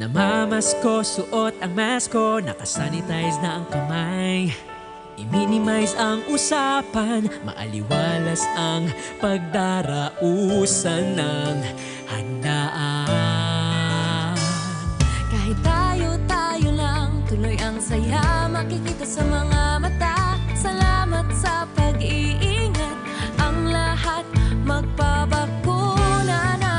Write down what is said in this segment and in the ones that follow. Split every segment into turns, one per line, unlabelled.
Namamasko, suot ang masko, nakasanitize na ang kamay. I-minimize ang usapan, maaliwalas ang pagdarausan ng handaan.
Kahit tayo lang, tuloy ang saya, makikita sa mga mata. Salamat sa pag-iingat, ang lahat magpabakuna na.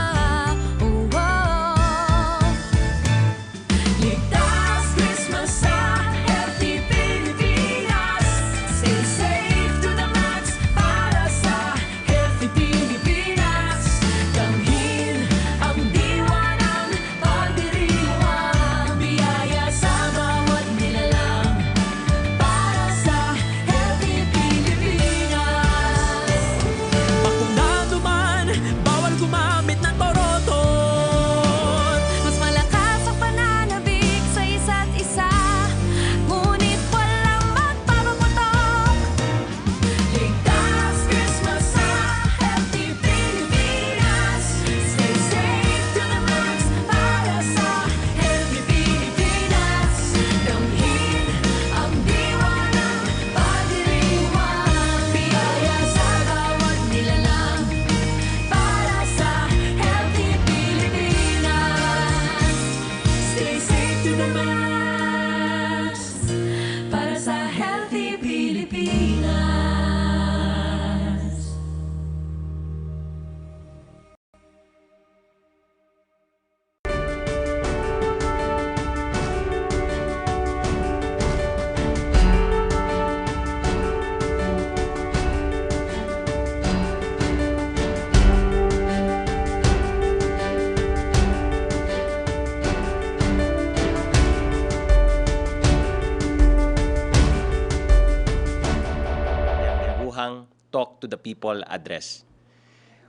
Talk to the People address.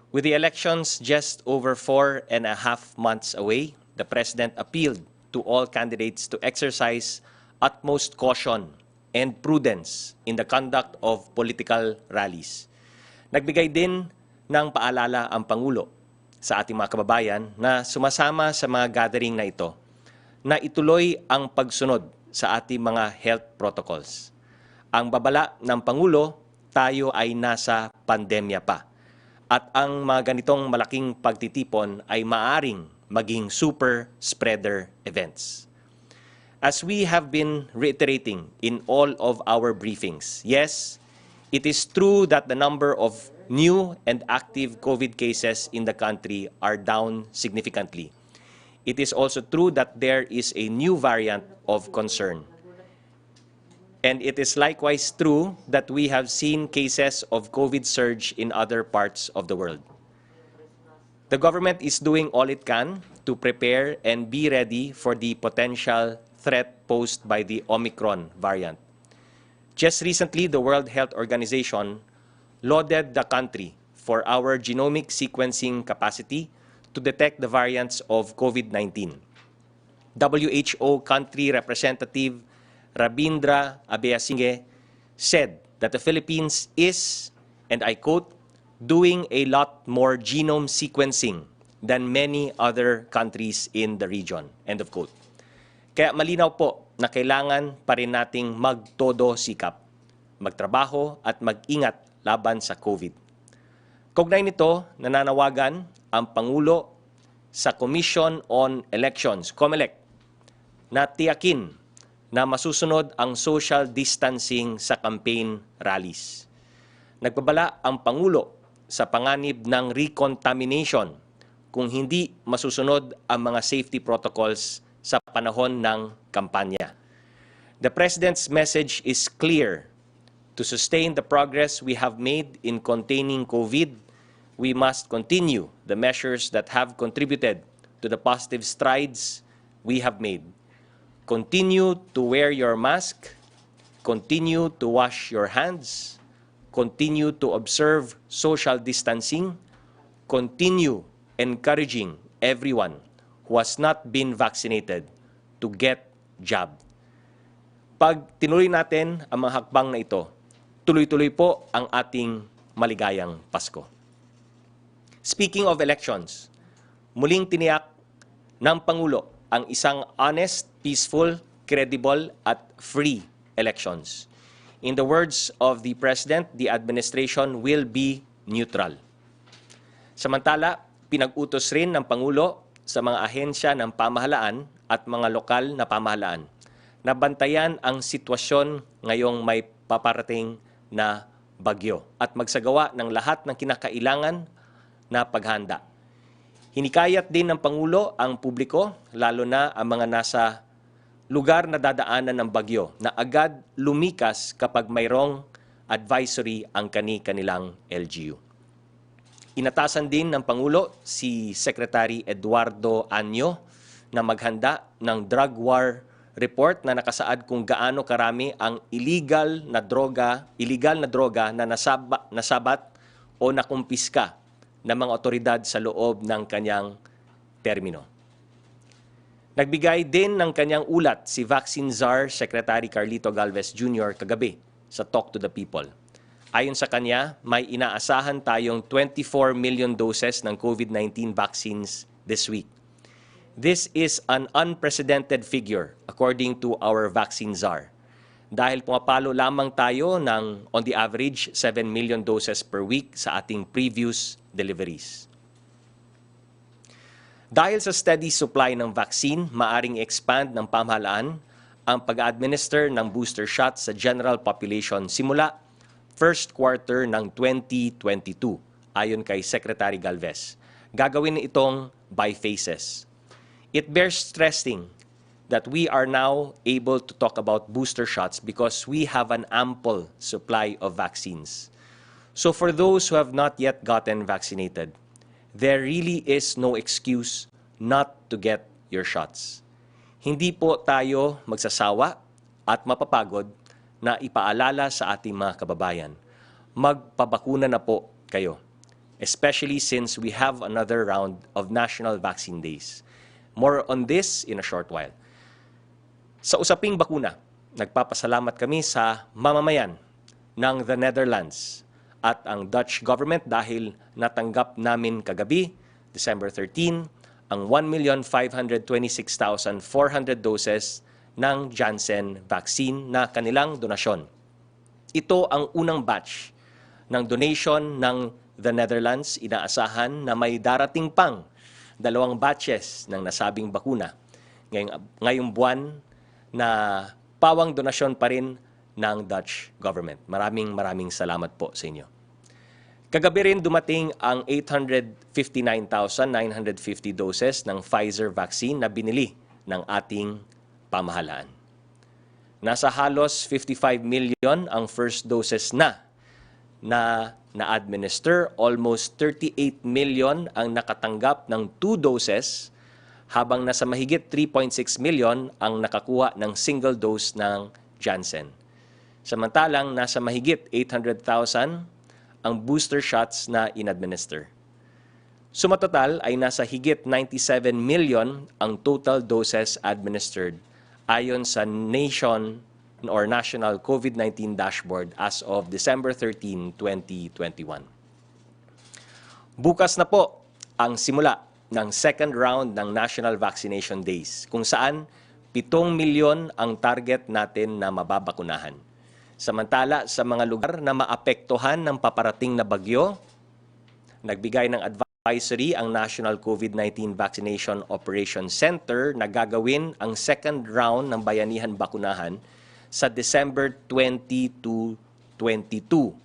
With the elections just over 4.5 months away, the President appealed to all candidates to exercise utmost caution and prudence in the conduct of political rallies. Nagbigay din ng paalala ang Pangulo sa ating mga kababayan na sumasama sa mga gathering na ito na ituloy ang pagsunod sa ating mga health protocols. Ang babala ng Pangulo, tayo ay nasa pandemya pa. At ang mga ganitong malaking pagtitipon ay maaring maging super spreader events. As we have been reiterating in all of our briefings, yes, it is true that the number of new and active COVID cases in the country are down significantly. It is also true that there is a new variant of concern. And it is likewise true that we have seen cases of COVID surge in other parts of the world. The government is doing all it can to prepare and be ready for the potential threat posed by the Omicron variant. Just recently, the World Health Organization lauded the country for our genomic sequencing capacity to detect the variants of COVID-19. WHO country representative Rabindra Abeyasinge said that the Philippines is, and I quote, doing a lot more genome sequencing than many other countries in the region, end of quote. Kaya malinaw po na kailangan pa rin nating magtodo sikap, magtrabaho at mag-ingat laban sa COVID. Kaugnay nito, nananawagan ang Pangulo sa Commission on Elections, COMELEC, na tiyakin na masusunod ang social distancing sa campaign rallies. Nagbabala ang Pangulo sa panganib ng recontamination kung hindi masusunod ang mga safety protocols sa panahon ng kampanya. The President's message is clear. To sustain the progress we have made in containing COVID, we must continue the measures that have contributed to the positive strides we have made. Continue to wear your mask, continue to wash your hands, continue to observe social distancing, continue encouraging everyone who has not been vaccinated to get jabbed. Pag tinuloy natin ang mga hakbang na ito, tuloy-tuloy po ang ating maligayang Pasko. Speaking of elections, muling tiniyak ng Pangulo ang isang honest, peaceful, credible at free elections. In the words of the President, the administration will be neutral. Samantala, pinag-utos rin ng Pangulo sa mga ahensya ng pamahalaan at mga lokal na pamahalaan na bantayan ang sitwasyon ngayong may paparating na bagyo at magsagawa ng lahat ng kinakailangan na paghanda. Hinikayat din ng Pangulo ang publiko, lalo na ang mga nasa lugar na dadaanan ng bagyo, na agad lumikas kapag mayroong advisory ang kani-kanilang LGU. Inatasan din ng Pangulo si Secretary Eduardo Anyo na maghanda ng drug war report na nakasaad kung gaano karami ang illegal na droga na nasabat o nakumpiska ng mga otoridad sa loob ng kanyang termino. Nagbigay din ng kanyang ulat si Vaccine Czar Secretary Carlito Galvez Jr. kagabi sa Talk to the People. Ayon sa kanya, may inaasahan tayong 24 million doses ng COVID-19 vaccines this week. This is an unprecedented figure according to our Vaccine Czar. Dahil pumapalo lamang tayo ng on the average 7 million doses per week sa ating previous deliveries. Dahil sa steady supply ng vaccine, maaring expand ng pamahalaan ang pag-administer ng booster shots sa general population simula first quarter ng 2022, ayon kay Secretary Galvez. Gagawin itong by phases. It bears stressing that we are now able to talk about booster shots because we have an ample supply of vaccines. So for those who have not yet gotten vaccinated, there really is no excuse not to get your shots. Hindi po tayo magsasawa at mapapagod na ipaalala sa ating mga kababayan. Magpabakuna na po kayo, especially since we have another round of National Vaccine Days. More on this in a short while. Sa usaping bakuna, nagpapasalamat kami sa mamamayan ng the Netherlands at ang Dutch government dahil natanggap namin kagabi, December 13, ang 1,526,400 doses ng Janssen vaccine na kanilang donasyon. Ito ang unang batch ng donation ng the Netherlands. Inaasahan na may darating pang 2 batches ng nasabing bakuna ngayong buwan na pawang donasyon pa rin ng Dutch government. Maraming salamat po sa inyo. Kagabi rin dumating ang 859,950 doses ng Pfizer vaccine na binili ng ating pamahalaan. Nasa halos 55 million ang first doses na na-administer, almost 38 million ang nakatanggap ng 2 doses, habang nasa mahigit 3.6 million ang nakakuha ng single dose ng Janssen. Samantalang nasa mahigit 800,000 ang booster shots na in-administer. Sumatotal ay nasa higit 97 million ang total doses administered ayon sa National COVID-19 Dashboard as of December 13, 2021. Bukas na po ang simula ng second round ng National Vaccination Days, kung saan 7 milyon ang target natin na mababakunahan. Samantala, sa mga lugar na maapektuhan ng paparating na bagyo, nagbigay ng advisory ang National COVID-19 Vaccination Operations Center na gagawin ang second round ng bayanihan bakunahan sa December 20 to 22.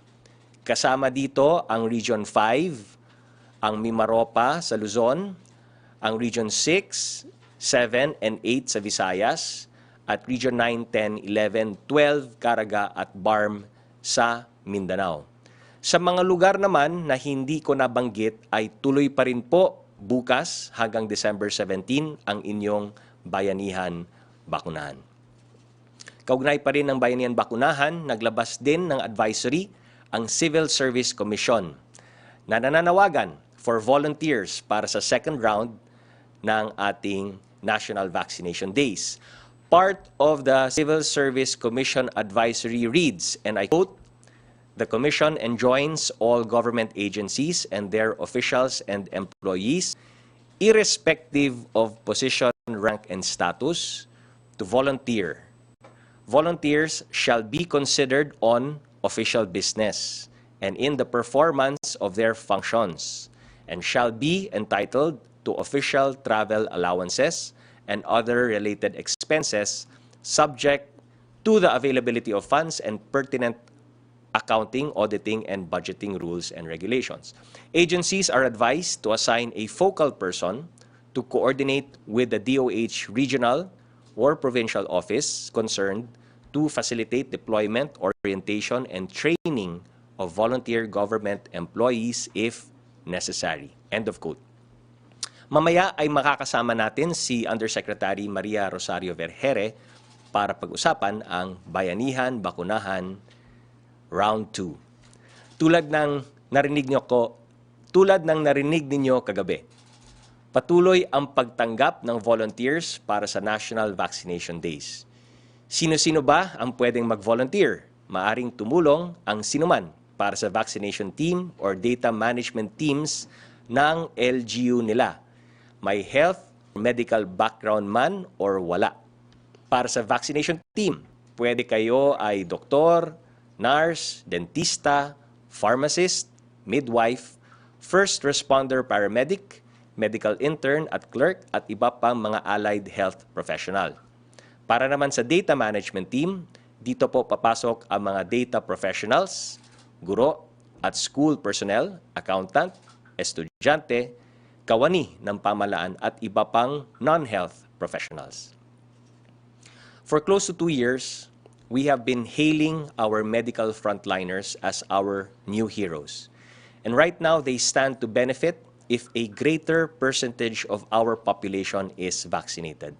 Kasama dito ang Region 5, ang Mimaropa sa Luzon, ang Region 6, 7, and 8 sa Visayas, at Region 9, 10, 11, 12, Caraga at BARM sa Mindanao. Sa mga lugar naman na hindi ko nabanggit ay tuloy pa rin po bukas hanggang December 17 ang inyong bayanihan bakunahan. Kaugnay pa rin ng bayanihan bakunahan, naglabas din ng advisory ang Civil Service Commission na nananawagan for volunteers para sa second round ng ating National Vaccination Days. Part of the Civil Service Commission advisory reads, and I quote, "The Commission enjoins all government agencies and their officials and employees, irrespective of position, rank and status to volunteer. Volunteers shall be considered on official business and in the performance of their functions, and shall be entitled to official travel allowances and other related expenses subject to the availability of funds and pertinent accounting, auditing, and budgeting rules and regulations. Agencies are advised to assign a focal person to coordinate with the DOH regional or provincial office concerned to facilitate deployment, orientation, and training of volunteer government employees if necessary. End of quote. Mamaya ay makakasama natin si Undersecretary Maria Rosario Vergere para pag-usapan ang Bayanihan, Bakunahan, Round 2. Tulad ng narinig ninyo kagabi, patuloy ang pagtanggap ng volunteers para sa National Vaccination Days. Sino-sino ba ang pwedeng mag-volunteer? Maaring tumulong ang sinuman para sa vaccination team or data management teams ng LGU nila. May health, medical background man or wala. Para sa vaccination team, pwede kayo ay doktor, nurse, dentista, pharmacist, midwife, first responder paramedic, medical intern at clerk at iba pang mga allied health professional. Para naman sa data management team, dito po papasok ang mga data professionals, guro at school personnel, accountant, estudyante, kawani ng pamahalaan at iba pang non-health professionals. For close to 2 years, we have been hailing our medical frontliners as our new heroes. And right now, they stand to benefit if a greater percentage of our population is vaccinated.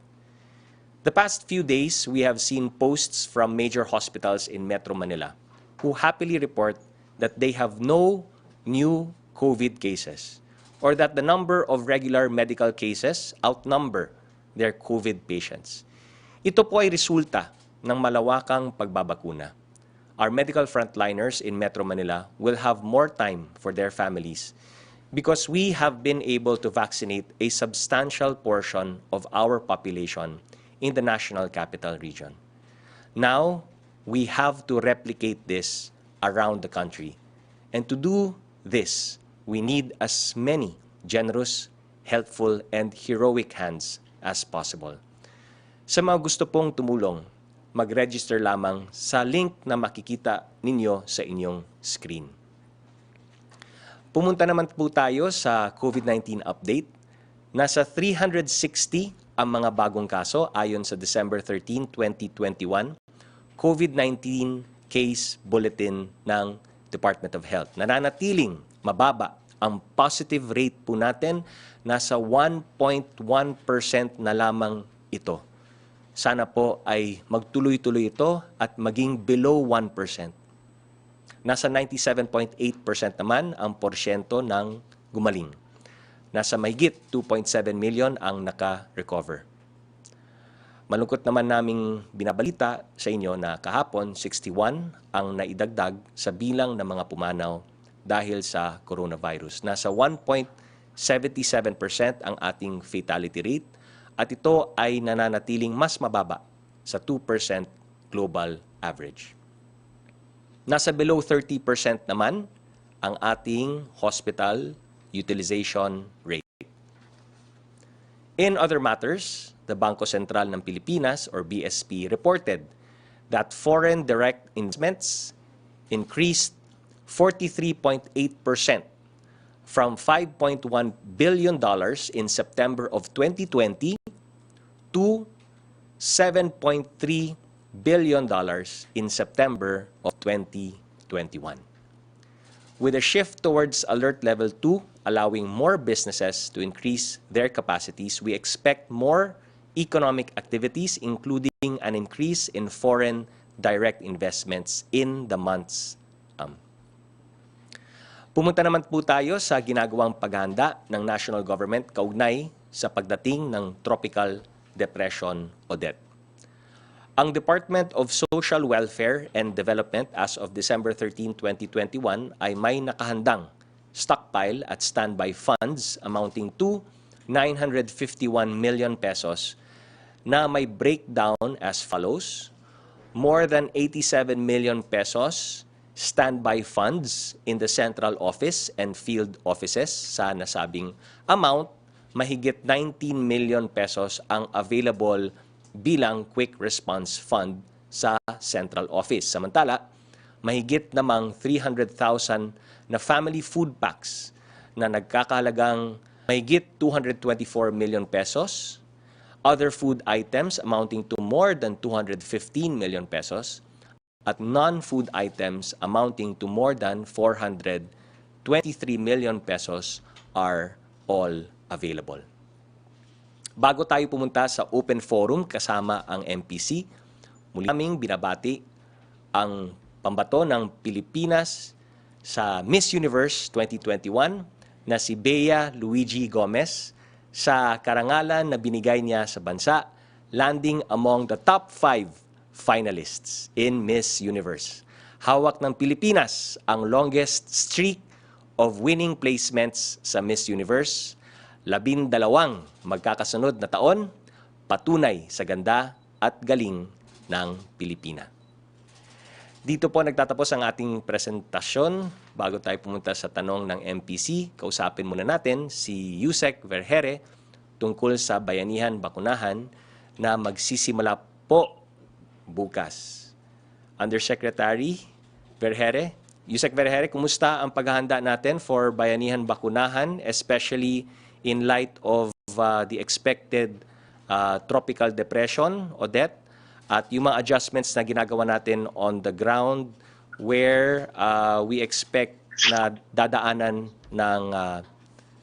The past few days, we have seen posts from major hospitals in Metro Manila who happily report that they have no new COVID cases or that the number of regular medical cases outnumber their COVID patients. Ito po ay resulta ng malawakang pagbabakuna. Our medical frontliners in Metro Manila will have more time for their families because we have been able to vaccinate a substantial portion of our population in the National Capital Region. Now, we have to replicate this around the country. And to do this, we need as many generous, helpful, and heroic hands as possible. Sa mga gusto pong tumulong, mag-register lamang sa link na makikita ninyo sa inyong screen. Pumunta naman po tayo sa COVID-19 update. Nasa 360 ang mga bagong kaso ayon sa December 13, 2021, COVID-19 case bulletin ng Department of Health. Nananatiling mababa ang positive rate po natin, nasa 1.1% na lamang ito. Sana po ay magtuloy-tuloy ito at maging below 1%. Nasa 97.8% naman ang porsyento ng gumaling. Nasa mahigit 2.7 million ang naka-recover. Malungkot naman naming binabalita sa inyo na kahapon 61 ang naidagdag sa bilang ng mga pumanaw dahil sa coronavirus. Nasa 1.77% ang ating fatality rate at ito ay nananatiling mas mababa sa 2% global average. Nasa below 30% naman ang ating hospital utilization rate. In other matters, the Bangko Sentral ng Pilipinas or BSP reported that foreign direct investments increased 43.8% from $5.1 billion in September of 2020 to $7.3 billion in September of 2021. With a shift towards Alert Level 2, allowing more businesses to increase their capacities, we expect more economic activities, including an increase in foreign direct investments in the months to come. Pumunta naman po tayo sa ginagawang paghahanda ng national government kaugnay sa pagdating ng Tropical Depression Odette. Ang Department of Social Welfare and Development as of December 13, 2021 ay may nakahandang stockpile at standby funds amounting to 951 million pesos na may breakdown as follows: more than 87 million pesos standby funds in the central office and field offices. Sa nasabing amount, mahigit 19 million pesos ang available bilang quick response fund sa central office. Samantala, mahigit namang 300,000 na family food packs na nagkakahalagang mahigit 224 million pesos, other food items amounting to more than 215 million pesos, at non-food items amounting to more than 423 million pesos are all available. Bago tayo pumunta sa open forum kasama ang MPC, muli naming binabati ang pambato ng Pilipinas sa Miss Universe 2021 na si Bea Luigi Gomez sa karangalan na binigay niya sa bansa, landing among the top 5 finalists in Miss Universe. Hawak ng Pilipinas ang longest streak of winning placements sa Miss Universe. 12 magkakasunod na taon, patunay sa ganda at galing ng Pilipina. Dito po nagtatapos ang ating presentasyon. Bago tayo pumunta sa tanong ng MPC, kausapin muna natin si Yusek Vergere tungkol sa Bayanihan Bakunahan na magsisimula po bukas. Undersecretary Vergere, Yusek Vergere, kumusta ang paghahanda natin for Bayanihan Bakunahan, especially in light of the expected tropical depression, Odette, at yung mga adjustments na ginagawa natin on the ground where we expect na dadaanan ng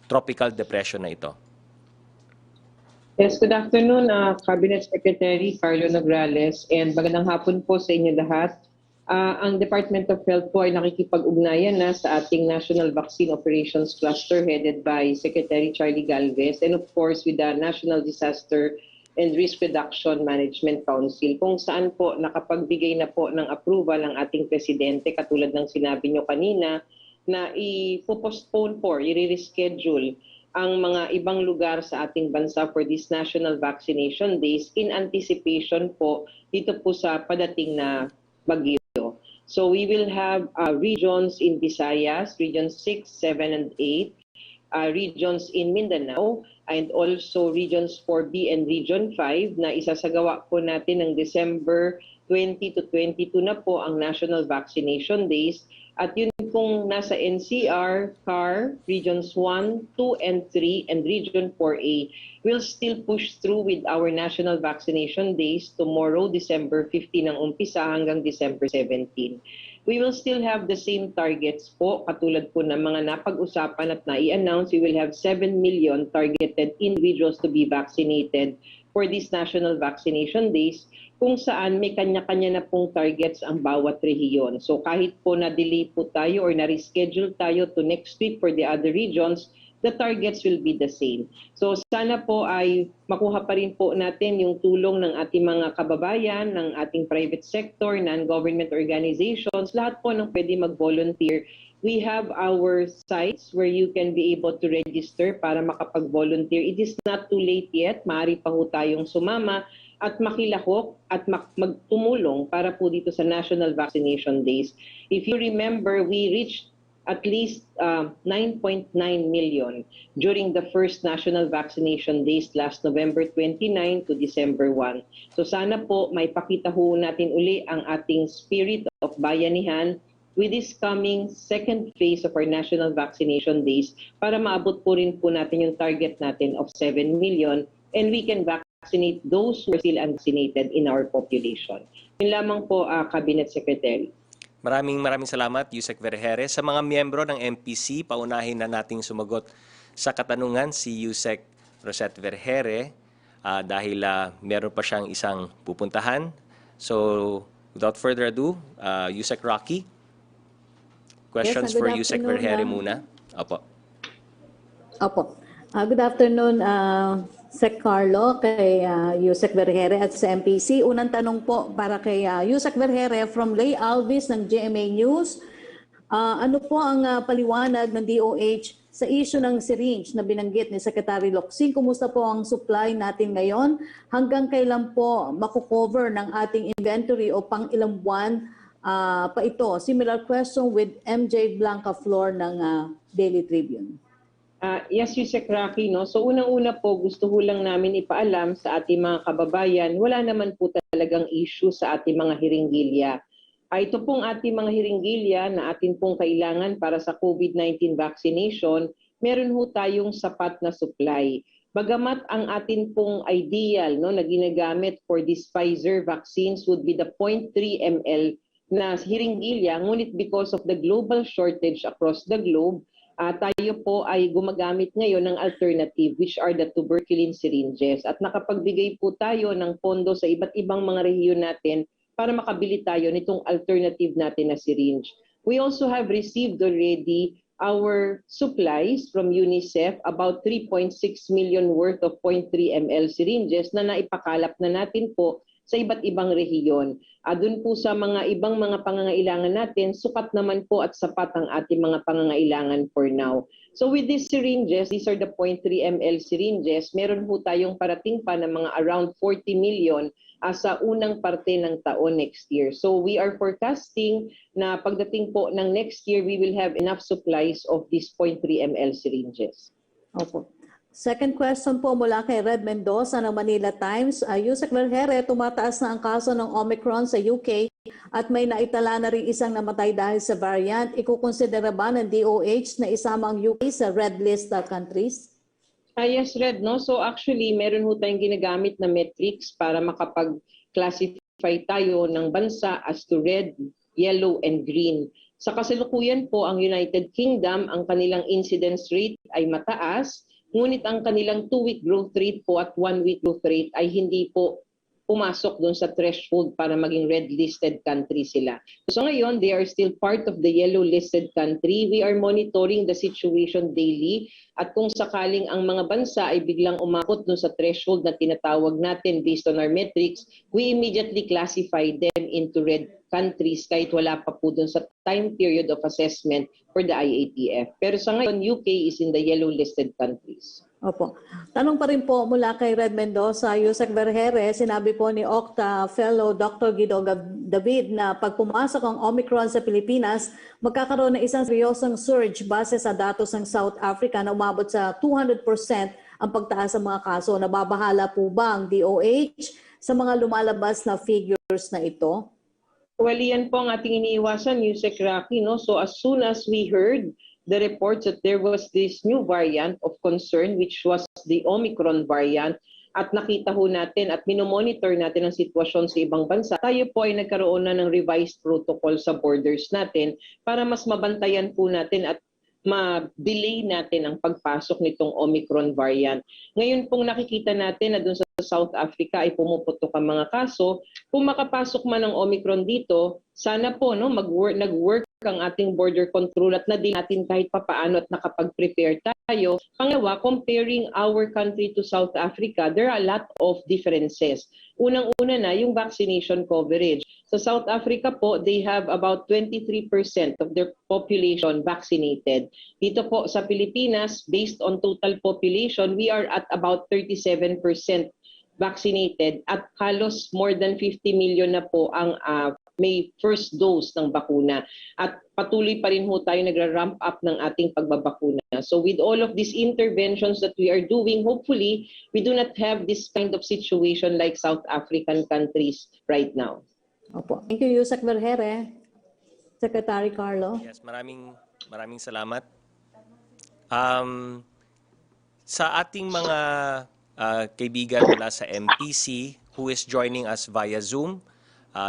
tropical depression na ito?
Yes, good afternoon, Cabinet Secretary Karlo Nograles, and magandang hapon po sa inyo lahat. Ang Department of Health po ay nakikipag-ugnayan na sa ating National Vaccine Operations Cluster headed by Secretary Charlie Galvez, and of course with the National Disaster and Risk Reduction Management Council, kung saan po nakapagbigay na po ng approval ang ating Presidente, katulad ng sinabi nyo kanina, na i-postpone po, i-reschedule ang mga ibang lugar sa ating bansa for these national vaccination days in anticipation po dito po sa padating na bagyo. So we will have regions in Visayas, regions 6, 7, and 8, regions in Mindanao, and also regions 4B and region 5 na isasagawa po natin ng December 20 to 22 na po ang national vaccination days. At yun pong nasa NCR, CAR, regions 1, 2, and 3, and region 4A will still push through with our national vaccination days tomorrow, December 15 ang umpisa hanggang December 17. We will still have the same targets po, katulad po ng mga napag-usapan at nai-announce. We will have 7 million targeted individuals to be vaccinated for these national vaccination days, kung saan may kanya-kanya na pong targets ang bawat rehiyon. So kahit po na-delay po tayo or na-reschedule tayo to next week for the other regions, the targets will be the same. So sana po ay makuha pa rin po natin yung tulong ng ating mga kababayan, ng ating private sector, non-government organizations, lahat po ng pwede mag-volunteer. We have our sites where you can be able to register para makapag-volunteer. It is not too late yet. Maaari pa ho tayong sumama at makilahok at magtumulong para po dito sa National Vaccination Days. If you remember, we reached at least 9.9 million during the first National Vaccination Days last November 29 to December 1. So sana po may pakita ho natin uli ang ating spirit of bayanihan with this coming second phase of our National Vaccination Days para maabot po rin po natin yung target natin of 7 million and we can vaccinate those who are still unvaccinated in our population. Yun lamang po, Cabinet Secretary.
Maraming salamat, Yusek Vergere. Sa mga miyembro ng MPC, paunahin na nating sumagot sa katanungan si Yusek Rosette Vergere dahil meron pa siyang isang pupuntahan. So, without further ado, Yusek Rocky, questions for Yusek Vergere muna. Opo.
Good afternoon, Sec Karlo, kay Yusek Vergere at sa MPC. Unang tanong po para kay Yusek Vergere from Ray Alvis ng GMA News. Ano po ang paliwanag ng DOH sa issue ng syringe na binanggit ni Secretary Locsin, kumusta po ang supply natin ngayon? Hanggang kailan po makukover ng ating inventory o pang ilang buwan pa ito? Similar question with MJ Blanca Flor ng Daily Tribune.
Yes, Yusek Rocky, no? So unang-una po, gusto ko lang namin ipaalam sa ating mga kababayan, wala naman po talagang issue sa ating mga hiringgilya. Ito pong ating mga hiringgilya na atin pong kailangan para sa COVID-19 vaccination, meron ho tayong sapat na supply. Bagamat ang atin pong ideal no, na ginagamit for these Pfizer vaccines would be the 0.3 ml na hiringgilya, ngunit because of the global shortage across the globe, tayo po ay gumagamit ngayon ng alternative which are the tuberculin syringes. At nakapagbigay po tayo ng pondo sa iba't ibang mga rehiyon natin para makabili tayo nitong alternative natin na syringe. We also have received already our supplies from UNICEF, about 3.6 million worth of 0.3 ml syringes na naipakalap na natin po sa iba't ibang rehiyon. Doon po sa mga ibang mga pangangailangan natin, sukat naman po at sapat ang ating mga pangangailangan for now. So with these syringes, these are the 0.3 ml syringes, meron po tayong parating pa ng mga around 40 million sa unang parte ng taon next year. So we are forecasting na pagdating po ng next year, we will have enough supplies of these 0.3 ml syringes.
Opo. Second question po mula kay Red Mendoza ng Manila Times. Yusek Vergere, tumataas na ang kaso ng Omicron sa UK at may naitala na rin isang namatay dahil sa variant. Ikukonsidera ba ng DOH na isama ang UK sa red list countries?
Yes, Red. No? So actually, meron ho tayong ginagamit na metrics para makapag-classify tayo ng bansa as to red, yellow, and green. Sa kasalukuyan po, ang United Kingdom, ang kanilang incidence rate ay mataas, ngunit ang kanilang 2-week growth rate po at 1-week growth rate ay hindi po pumasok doon sa threshold para maging red-listed country sila. So ngayon, they are still part of the yellow-listed country. We are monitoring the situation daily at kung sakaling ang mga bansa ay biglang umakot doon sa threshold na tinatawag natin based on our metrics, we immediately classify them into red countries kahit wala pa po doon sa time period of assessment for the IATF. Pero sa ngayon, UK is in the yellow-listed countries.
Opo. Tanong pa rin po mula kay Red Mendoza, Yusek Vergere, sinabi po ni Octa Fellow Dr. Guido David na pag pumasok ang Omicron sa Pilipinas, magkakaroon ng isang seryosong surge base sa datos ng South Africa na umabot sa 200% ang pagtaas ng mga kaso. Nababahala po ba ang DOH sa mga lumalabas na figures na ito?
Well, yan po ang ating iniiwasan, Yusek Rocky. No? So as soon as we heard the reports that there was this new variant of concern, which was the Omicron variant, at nakita ho natin at minomonitor natin ang sitwasyon sa ibang bansa, tayo po ay nagkaroon na ng revised protocol sa borders natin para mas mabantayan po natin at ma-delay natin ang pagpasok nitong Omicron variant. Ngayon pong nakikita natin na doon sa South Africa ay pumuputok ang mga kaso. Kung makapasok man ang Omicron dito, sana po no, nag-work ang ating border control at na din natin kahit papaano at nakapag-prepare tayo. Pangalawa, comparing our country to South Africa, there are a lot of differences. Unang-una na yung vaccination coverage. Sa South Africa po, they have about 23% of their population vaccinated. Dito po sa Pilipinas, based on total population, we are at about 37% vaccinated at halos more than 50 million na po ang may first dose ng bakuna. At patuloy pa rin ho tayo nagra-ramp up ng ating pagbabakuna. So with all of these interventions that we are doing, hopefully, we do not have this kind of situation like South African countries right now.
Opo. Thank you, Yusek Vergere. Secretary Karlo.
Yes, maraming salamat. Sa ating mga kaibigan mula sa MPC who is joining us via Zoom,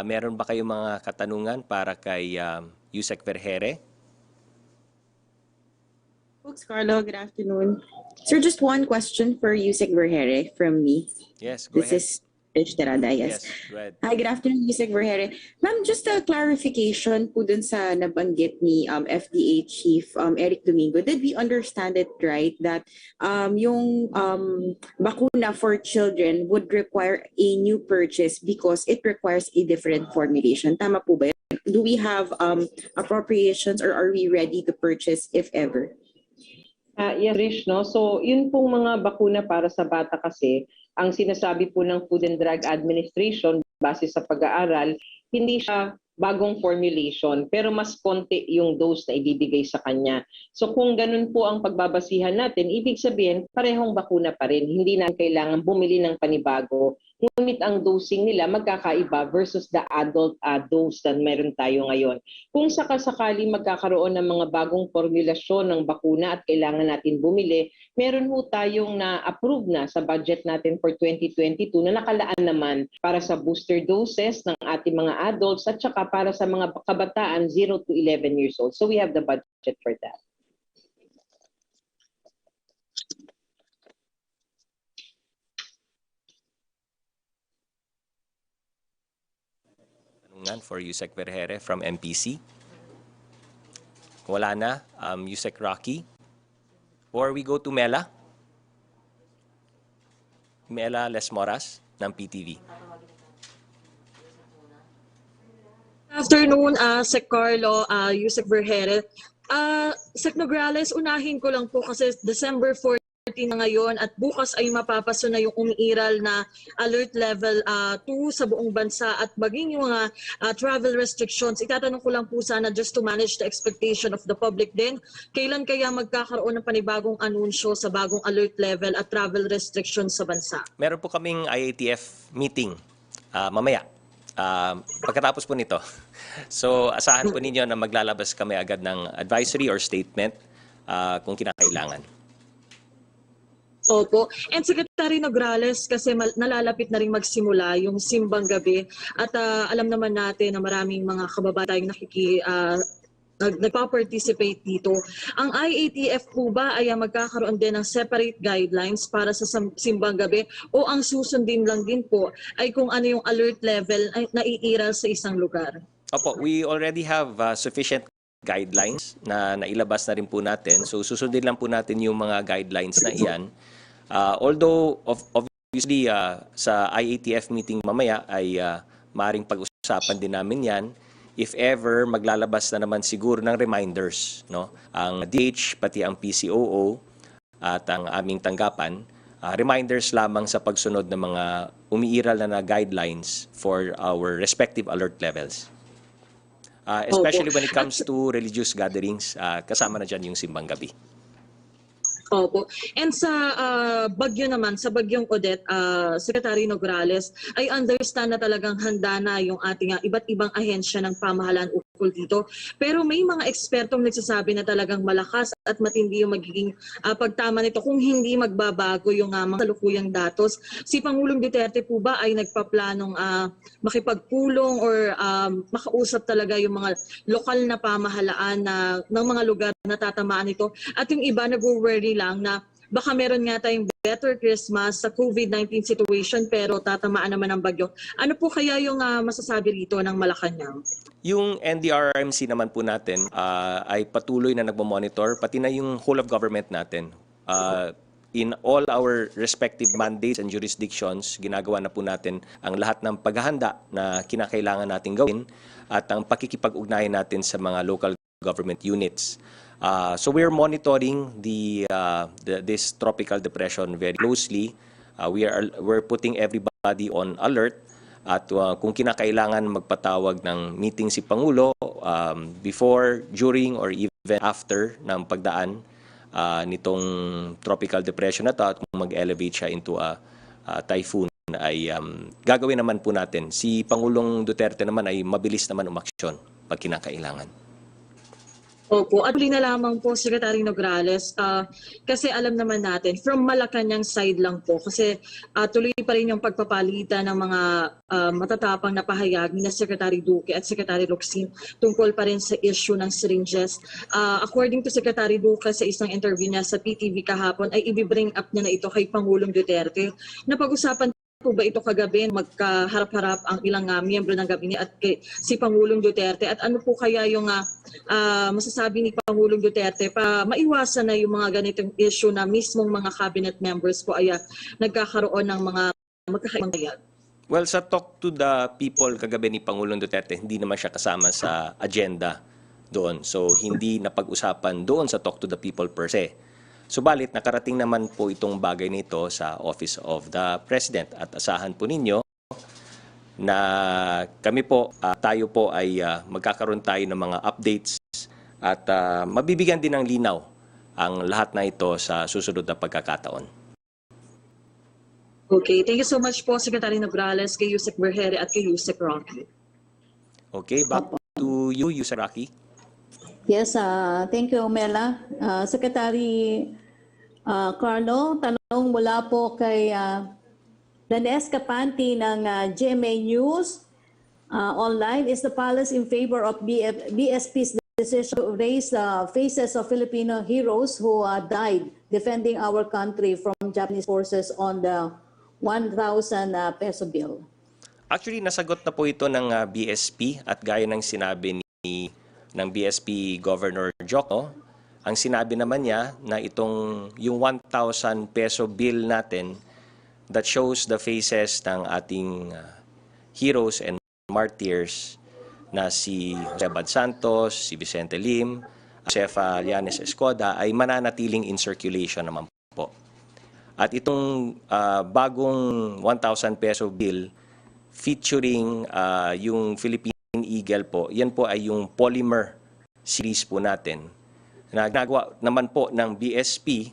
meron ba kayong mga katanungan para kay Yusek Vergere?
Folks, Carlo, good afternoon. Sir, just one question for Yusek Vergere from me.
Yes, go ahead.
This is Rich Terada, yes.
Go ahead.
Hi, good afternoon, Yusek Vergere. Ma'am, just a clarification po dun sa nabanggit ni FDA Chief Eric Domingo. Did we understand it right that yung bakuna for children would require a new purchase because it requires a different formulation? Tama po ba yun? Do we have appropriations or are we ready to purchase if ever?
Yes, Rish, no? So, yun pong mga bakuna para sa bata kasi, ang sinasabi po ng Food and Drug Administration, base sa pag-aaral, hindi siya bagong formulation, pero mas konti yung dose na ibibigay sa kanya. So kung ganun po ang pagbabasihan natin, ibig sabihin, parehong bakuna pa rin. Hindi na kailangan bumili ng panibago. Ngunit ang dosing nila magkakaiba versus the adult dose na meron tayo ngayon. Kung sakasakali magkakaroon ng mga bagong formulasyon ng bakuna at kailangan natin bumili, meron po tayong na-approve na sa budget natin for 2022 na nakalaan naman para sa booster doses ng ating mga adults at saka para sa mga kabataan 0 to 11 years old. So we have the budget for that.
For Yusek Vergere from MPC. Wala na, Yusek Rocky. Or we go to Mela. Mela Lesmoras ng PTV.
Afternoon, Sec Karlo, Yusek Vergere. Sec Nograles, unahin ko lang po kasi December 14 na ngayon at bukas ay mapapaso na yung umiiral na alert level 2 sa buong bansa at maging yung mga travel restrictions. Itatanong ko lang po sana just to manage the expectation of the public din. Kailan kaya magkakaroon ng panibagong anunsyo sa bagong alert level at travel restrictions sa bansa?
Meron po kaming IATF meeting mamaya. Pagkatapos po nito. So asahan po ninyo na maglalabas kami agad ng advisory or statement kung kinakailangan.
Opo. And Secretary Nograles, kasi nalalapit na rin magsimula yung simbang gabi at alam naman natin na maraming mga kababatayong nagpa-participate dito. Ang IATF po ba ay magkakaroon din ng separate guidelines para sa simbang gabi o ang susundin lang din po ay kung ano yung alert level ay naiiral sa isang lugar?
Opo, we already have sufficient guidelines na nailabas na rin po natin. So susundin lang po natin yung mga guidelines na iyan. Although obviously sa IATF meeting mamaya ay maaaring pag-usapan din namin yan. If ever maglalabas na naman siguro ng reminders, no? Ang DH pati ang PCOO at ang aming tanggapan, reminders lamang sa pagsunod ng mga umiiral na guidelines for our respective alert levels. Especially when it comes to religious gatherings, kasama na dyan yung simbang gabi.
Opo. And sa bagyo naman, sa bagyong Odette, Secretary Nograles, I understand na talagang handa na yung ating iba't ibang ahensya ng pamahalaan ukol dito. Pero may mga ekspertong nagsasabi na talagang malakas at matindi yung magiging pagtama nito kung hindi magbabago yung mga kalukuyang datos. Si Pangulong Duterte po ba ay nagpaplanong makipagpulong or makausap talaga yung mga lokal na pamahalaan ng mga lugar na tatamaan ito? At yung iba nag-worry lang na baka meron nga tayong better Christmas sa COVID-19 situation pero tatamaan naman ng bagyo. Ano po kaya yung masasabi rito ng Malacanang?
Yung NDRRMC naman po natin ay patuloy na nagmo-monitor, pati na yung whole of government natin. In all our respective mandates and jurisdictions, ginagawa na po natin ang lahat ng paghahanda na kinakailangan natin gawin at ang pakikipag-ugnayan natin sa mga local government units. So we're monitoring this tropical depression very closely. We're putting everybody on alert at kung kinakailangan magpatawag ng meeting si Pangulo before, during or even after ng pagdaan nitong tropical depression na to at kung mag-elevate siya into a typhoon ay gagawin naman po natin. Si Pangulong Duterte naman ay mabilis naman umaksyon pag kinakailangan.
Opo, at huli na lamang po, Secretary Nograles, kasi alam naman natin, from Malacanang side lang po, kasi tuloy pa rin yung pagpapalitan ng mga matatapang na pahayag ni Secretary Duque at Secretary Locsin tungkol pa rin sa issue ng syringes. According to Secretary Duque sa isang interview niya sa PTV kahapon, ay ibibring up niya na ito kay Pangulong Duterte. Napag-usapan po ba ito kagabi magkaharap-harap ang ilang miyembro ng gabinet at si Pangulong Duterte at ano po kaya yung masasabi ni Pangulong Duterte pa maiwasan na yung mga ganitong issue na mismong mga cabinet members po ay nagkakaroon ng mga magkakaibang pahayag?
Well, sa talk to the people kagabi ni Pangulong Duterte, hindi naman siya kasama sa agenda doon. So hindi napag-usapan doon sa talk to the people per se. Subalit, nakarating naman po itong bagay nito sa Office of the President at asahan po ninyo na kami po, tayo po ay magkakaroon tayo ng mga updates at mabibigyan din ng linaw ang lahat na ito sa susunod na pagkakataon.
Okay, thank you so much po, Secretary Nograles, kay Yusek Berhere at kay Yusek Rocky.
Okay, back to you, Yusek Rocky.
Yes, thank you, Mela. Secretary Karlo, tanong mula po kay Danes Kapanti ng GMA News online. Is the palace in favor of BSP's decision to raise the faces of Filipino heroes who died defending our country from Japanese forces on the 1,000 peso bill?
Actually, nasagot na po ito ng BSP at gaya ng sinabi ng BSP Governor Joko, ang sinabi naman niya na yung 1,000 peso bill natin that shows the faces ng ating heroes and martyrs na si Jose Bad Santos, si Vicente Lim, Josefa Llanes Escoda ay mananatiling in circulation naman po. At itong bagong 1,000 peso bill featuring yung Philippine Eagle po, yan po ay yung polymer series po natin na ginagawa naman po ng BSP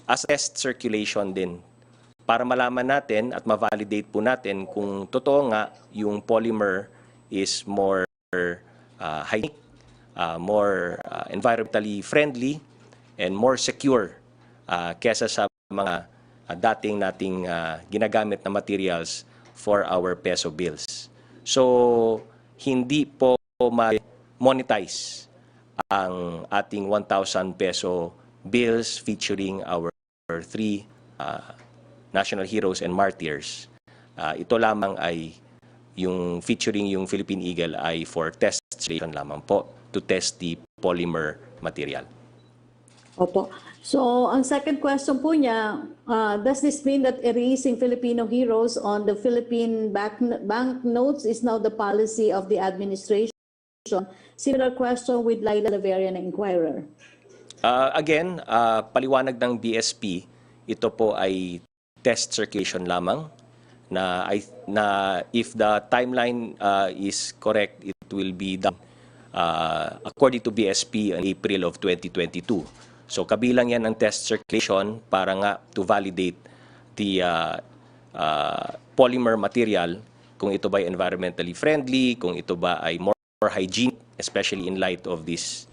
as test circulation din para malaman natin at ma-validate po natin kung totoo nga yung polymer is more hygienic, more environmentally friendly, and more secure kesa sa mga dating nating ginagamit na materials for our peso bills. So, hindi po ma-monetize ang ating 1,000 peso bills featuring our three national heroes and martyrs. Ito lamang ay yung featuring yung Philippine Eagle ay for test circulation lamang po to test the polymer material.
Opo. So, ang second question po niya, does this mean that erasing Filipino heroes on the Philippine banknotes is now the policy of the administration? Similar question with Laila Laveria na Inquirer.
Again, paliwanag ng BSP, ito po ay test circulation lamang na if the timeline is correct, it will be done according to BSP in April of 2022. So kabilang yan ang test circulation para nga to validate the polymer material, kung ito ba ay environmentally friendly, kung ito ba ay more hygienic, especially in light of this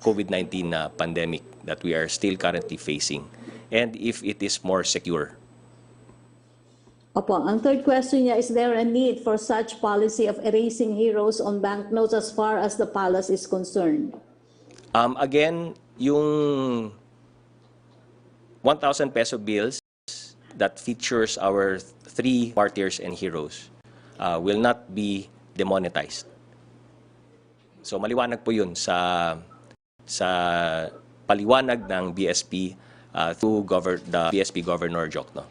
COVID-19 pandemic that we are still currently facing, and if it is more secure.
Opo, ang third question niya, is there a need for such policy of erasing heroes on banknotes as far as the palace is concerned?
Again, yung 1,000 peso bills that features our three martyrs and heroes will not be demonetized. So maliwanag po yun sa paliwanag ng BSP through the BSP Governor Jokno.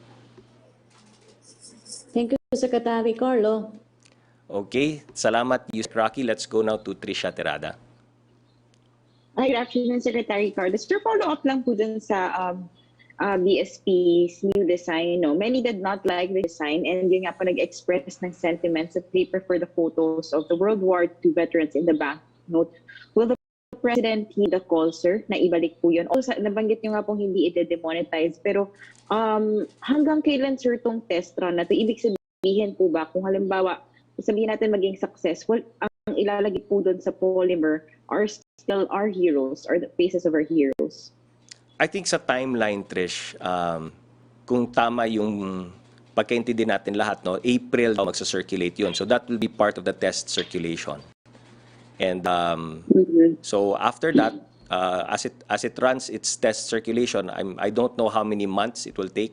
Thank you, Secretary Karlo.
Okay, salamat, Yusek Rocky. Let's go now to Trisha Terada.
Hi, good afternoon, Secretary Carlos. Just follow-up lang po dun sa BSP's new design. No? Many did not like the design, and yun nga po nag-express ng sentiments that they prefer the photos of the World War II veterans in the banknote. Will the President heed the call, sir, na ibalik po yun? Also, nabanggit nyo nga pong hindi ide-demonetize, pero hanggang kailan, sir, tong test run na to? Ibig sabihin po ba, kung halimbawa, sabihin natin maging successful, ang ilalagay po doon sa polymer are still our heroes or the faces of our heroes?
I think sa timeline, Trish, kung tama yung pagkaintindi natin lahat, no, April magsa-circulate yun. So that will be part of the test circulation. And so after that, as it runs its test circulation, I don't know how many months it will take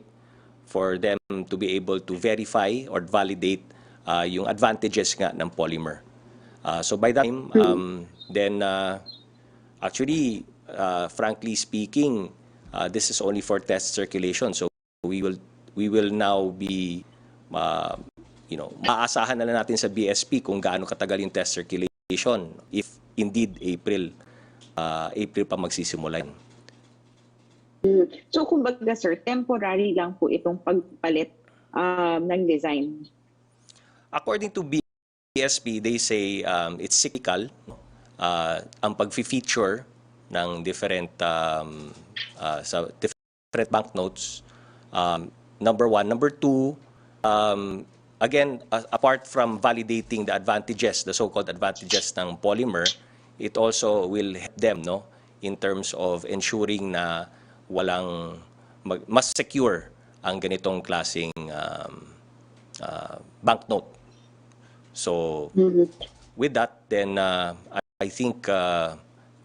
for them to be able to verify or validate yung advantages nga ng polymer. So by that time, then actually, frankly speaking, this is only for test circulation. So we will now be, maaasahan na lang natin sa BSP kung gaano katagal yung test circulation if indeed April pa magsisimula.
So kumbaga sir, temporary lang po itong pagpalit ng design.
According to BSP, they say it's cyclical. Ang pag-feature ng different sa different banknotes. Number one. Number two, again, apart from validating the advantages, the so-called advantages ng polymer, it also will help them, no, in terms of ensuring na walang mas secure ang ganitong klaseng banknote. So, with that, then I think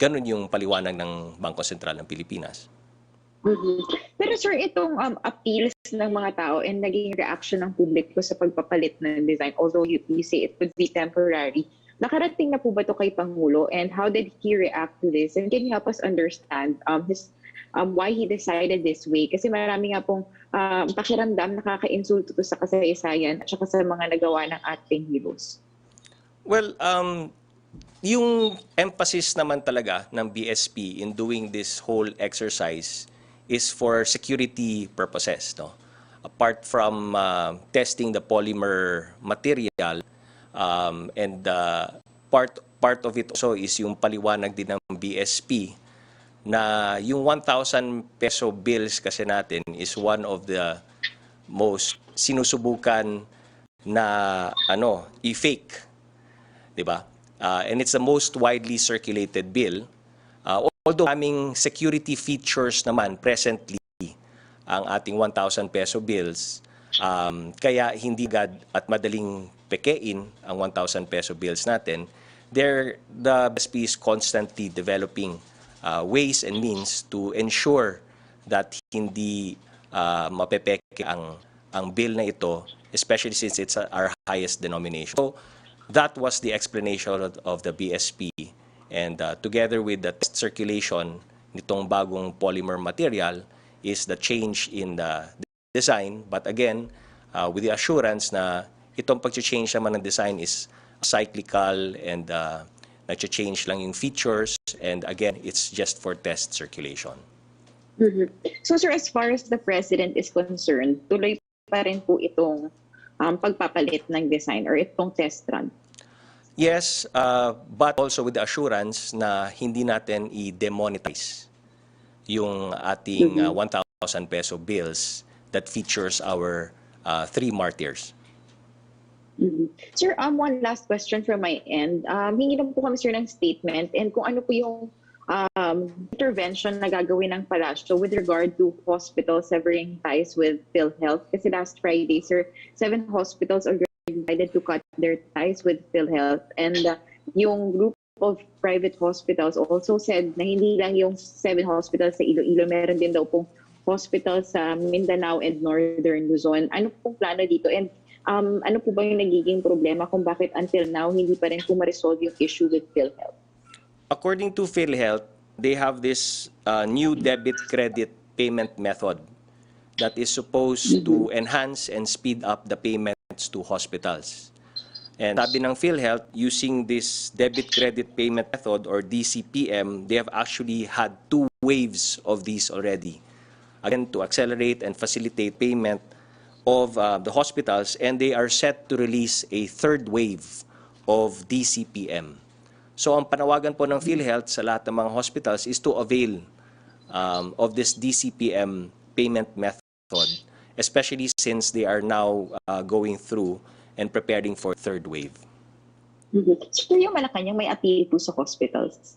ganun yung paliwanag ng Bangko Sentral ng Pilipinas.
Pero sir, itong appeals ng mga tao and naging reaction ng publiko sa pagpapalit ng design, although you say it could be temporary, nakarating na po ba ito kay Pangulo, and how did he react to this? And can you help us understand why he decided this way? Kasi marami nga pong pakiramdam nakaka-insulto to sa kasaysayan at saka sa mga nagawa ng ating heroes.
Well, yung emphasis naman talaga ng BSP in doing this whole exercise is for security purposes, no? Apart from testing the polymer material, and part of it also is yung paliwanag din ng BSP na yung 1,000 peso bills kasi natin is one of the most sinusubukan na i-fake, 'di ba? And it's the most widely circulated bill. Although aming security features naman presently ang ating 1,000 peso bills, kaya hindi agad at madaling pekein ang 1,000 peso bills natin, the BSP is constantly developing ways and means to ensure that hindi mapepeke ang bill na ito, especially since it's our highest denomination. So that was the explanation of the BSP. And together with the test circulation nitong bagong polymer material is the change in the design. But again, with the assurance na itong pag-change naman ng design is cyclical and nag-change lang yung features. And again, it's just for test circulation.
So sir, as far as the President is concerned, tuloy pa rin po itong pagpapalit ng design or itong test run?
Yes, but also with the assurance na hindi natin i-demonetize yung ating 1,000 peso bills that features our three martyrs.
Sir, one last question from my end. Hingi lang po kami sir ng statement and kung ano po yung intervention na gagawin ng palasyo with regard to hospitals severing ties with PhilHealth. Kasi last Friday, sir, 7 hospitals already decided to cut their ties with PhilHealth, and yung group of private hospitals also said na hindi lang yung 7 hospitals sa Iloilo, meron din daw pong hospital sa Mindanao and Northern Luzon. Ano pong plano dito, and ano po ba yung nagiging problema kung bakit until now hindi pa rin po ma-resolve yung issue with PhilHealth?
According to PhilHealth, they have this new debit-credit payment method that is supposed to enhance and speed up the payments to hospitals. And sabi ng PhilHealth, using this debit-credit payment method or DCPM, they have actually had 2 waves of these already. Again, to accelerate and facilitate payment of the hospitals, and they are set to release a 3rd wave of DCPM. So ang panawagan po ng PhilHealth sa lahat ng mga hospitals is to avail of this DCPM payment method, especially since they are now going through and preparing for 3rd wave.
So yung Malacanang may appeal po sa hospitals?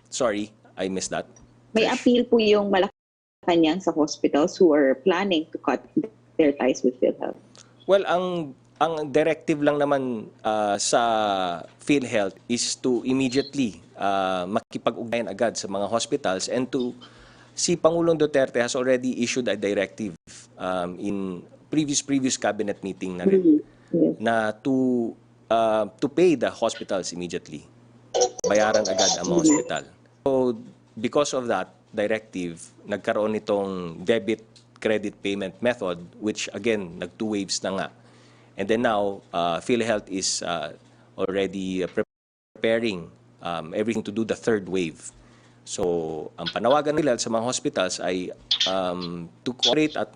Sorry, I missed that.
May appeal po yung Malacanang sa hospitals who are planning to cut their ties with PhilHealth?
Well, ang directive lang naman sa PhilHealth is to immediately makipag-ugnayan agad sa mga hospitals, and si Pangulong Duterte has already issued a directive in previous cabinet meeting na rin na to pay the hospitals immediately. Bayaran agad ang mga hospital. So because of that directive, nagkaroon itong debit credit payment method, which again nag 2 waves na nga. And then now, PhilHealth is already preparing everything to do the 3rd wave. So, ang panawagan nila sa mga hospitals ay to cooperate at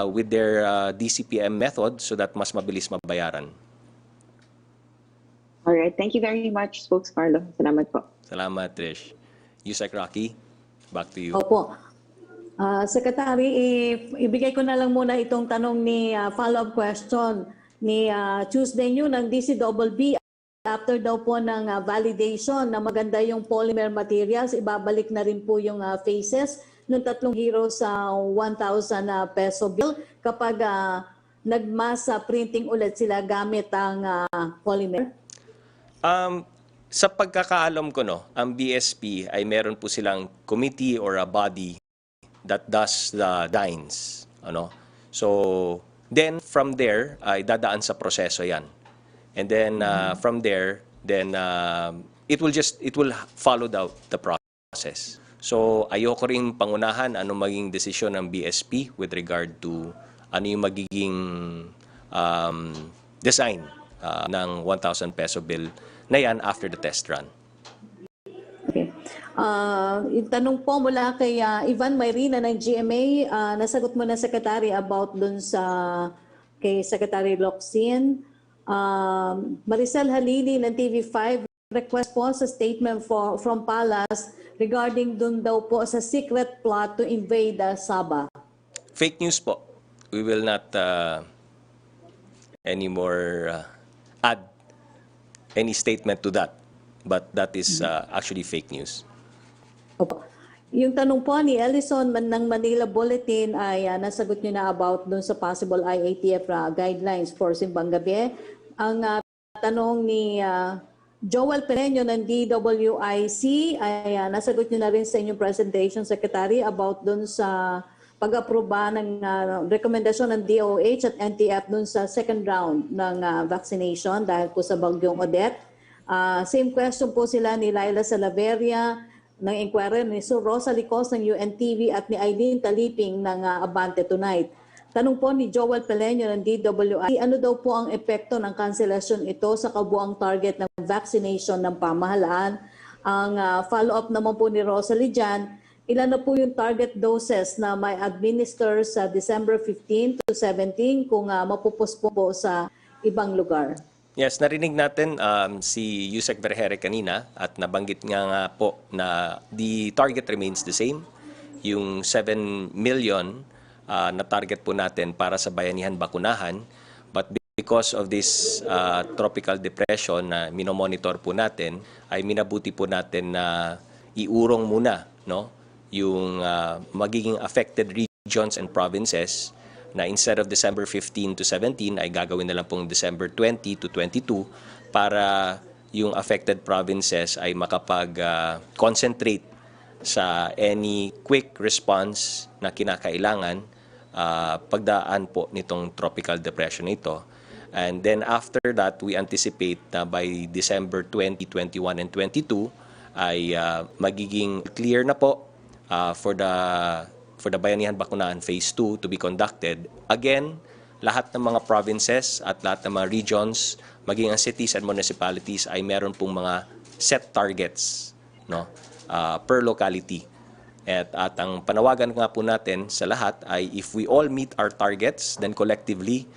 with their DCPM method so that mas mabilis mabayaran.
All right. Thank you very much, Spokes Karlo. Salamat po.
Salamat, Trish. Yusek Rocky, back to you.
Opo. Secretary, ibigay ko na lang muna itong tanong ni follow-up question ni Tuesday New ng DCBB. After daw po ng validation na maganda yung polymer materials, ibabalik na rin po yung faces ng 3 heroes sa 1,000 peso bill kapag nag-mass printing ulit sila gamit ang polymer?
Sa pagkakaalam ko, ang BSP ay meron po silang committee or a body that does the designs. So, then from there, ay dadaan sa proseso yan. And then from there, then it will follow the process. So ayoko rin pangunahan ano maging desisyon ng BSP with regard to ano yung magiging design ng 1,000 peso bill na yan after the test run.
Okay. Yung tanong po mula kay Ivan Mayrina ng GMA, nasagot mo na Secretary about dun sa kay Secretary Locsin. Maricel Halili ng TV5 request po sa statement from Palace regarding dun daw po sa secret plot to invade Sabah.
Fake news po. We will not anymore add any statement to that. But that is actually fake news.
Opo. Yung tanong po ni Ellison ng Manila Bulletin ay nasagot nyo na about dun sa possible IATF guidelines for Simbang Gabi. Ang tanong ni Joel Pereño ng DWIC ay nasagot nyo na rin sa inyong presentation, Secretary, about dun sa pag-aproba ng rekomendasyon ng DOH at NTF dun sa second round ng vaccination dahil po sa bagyong Odette. Same question po sila ni Laila Salaveria ng inquirer, ni Sir Rosa Licos ng UNTV at ni Aileen Taliping ng Abante Tonight. Tanong po ni Joel Peleño ng DWI, ano daw po ang epekto ng cancellation ito sa kabuang target ng vaccination ng pamahalaan? Ang follow-up naman po ni Rosalie dyan, ilan na po yung target doses na may administer sa December 15 to 17 kung mapupuspo po sa ibang lugar?
Yes, narinig natin si Yusek Vergere kanina at nabanggit nga po na the target remains the same. Yung 7 million na target po natin para sa bayanihan bakunahan. But because of this tropical depression na minomonitor po natin, ay minabuti po natin na iurong muna yung magiging affected regions and provinces na instead of December 15 to 17 ay gagawin na lang pong December 20 to 22 para yung affected provinces ay makapag-concentrate sa any quick response na kinakailangan pagdaan po nitong tropical depression ito. And then after that, we anticipate na by December 20, 21, and 22 ay magiging clear na po for the Bayanihan Bakunahan Phase 2 to be conducted. Again, lahat ng mga provinces at lahat ng mga regions, maging ang cities and municipalities ay meron pong mga set targets per locality. At ang panawagan nga po natin sa lahat ay if we all meet our targets, then collectively,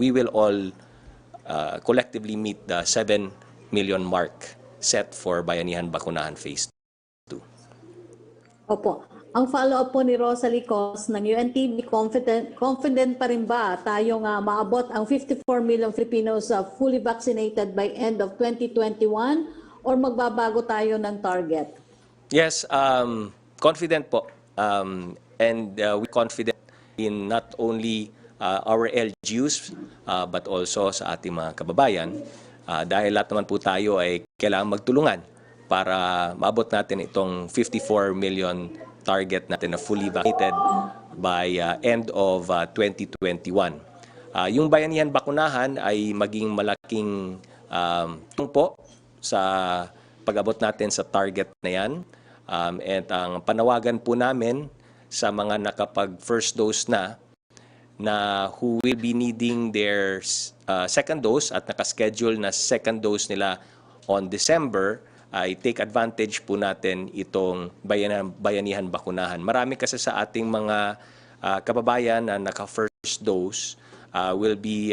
we will all collectively meet the 7 million mark set for Bayanihan Bakunahan Phase 2.
Opo. Ang follow-up po ni Rosalie Cos ng UNTV, confident pa rin ba tayong maabot ang 54 million Filipinos fully vaccinated by end of 2021 or magbabago tayo ng target?
Yes, confident po. And we're confident in not only our LGUs but also sa ating mga kababayan dahil lahat naman po tayo ay kailangan magtulungan para maabot natin itong 54 million target natin na fully vaccinated by end of 2021. Yung Bayanihan Bakunahan ay maging malaking tungpo sa pag-abot natin sa target na yan. At ang panawagan po namin sa mga nakapag first dose na who will be needing their second dose at nakaschedule na second dose nila on December ay take advantage po natin itong bayanihan bakunahan. Marami kasi sa ating mga kababayan na naka-first dose will be